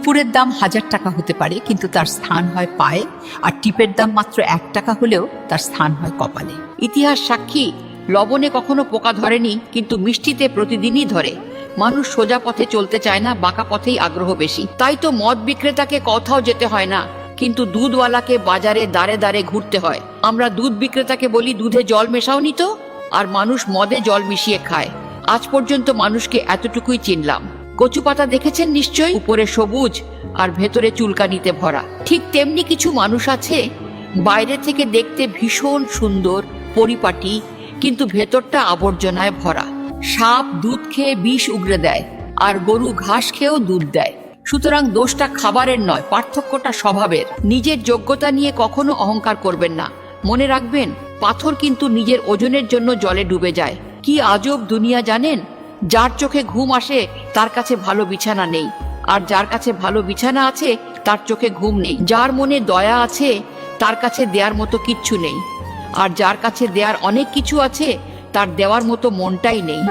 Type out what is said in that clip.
নুপুরের দাম 1000 টাকা হতে পারে, কিন্তু তার স্থান হয় পায়ে, আর টিপের দাম মাত্র 1 টাকা হলেও তার স্থান হয় কপালে। ইতিহাস সাক্ষী, লবণে কখনো পোকা ধরেনি, কিন্তু মিষ্টিতে প্রতিদিনই ধরে। মানুষ সোজা পথে চলতে চায় না, বাঁকা পথেই আগ্রহ বেশি। তাই তো মদ বিক্রেতাকে কোথাও যেতে হয় না, কিন্তু দুধওয়ালাকে বাজারে দাঁড়ে দাঁড়ে ঘুরতে হয়। আমরা দুধ বিক্রেতাকে বলি, দুধে জল মেশাওনি তো, আর মানুষ মদে জল মিশিয়ে খায়। আজ পর্যন্ত মানুষকে এতটুকুই চিনলাম। কচু পাতা দেখেছেন নিশ্চয়ই, উপরে সবুজ আর ভেতরে চুলকানিতে ভরা। ঠিক তেমনি কিছু মানুষ আছে, বাইরে থেকে দেখতে ভীষণ সুন্দর, পরিপাটি, কিন্তু ভেতরটা আবর্জনায় ভরা। সাপ দুধ খেয়ে বিষ উগরে দেয়, আর গরু ঘাস খেয়েও দুধ দেয়। সুতরাং দোষটা খাবারের নয়, পার্থক্যটা স্বভাবের। নিজের যোগ্যতা নিয়ে কখনো অহংকার করবেন না। মনে রাখবেন, পাথর কিন্তু নিজের ওজনের জন্য জলে ডুবে যায়। কি আজব দুনিয়া জানেন? যার চোখে ঘুম আসে তার কাছে ভালো বিছানা নেই, আর যার কাছে ভালো বিছানা আছে তার চোখে ঘুম নেই। যার মনে দয়া আছে তার কাছে দেয়ার মতো কিচ্ছু নেই, আর যার কাছে দেয়ার অনেক কিছু আছে তার দেওয়ার মতো মনটাই নেই।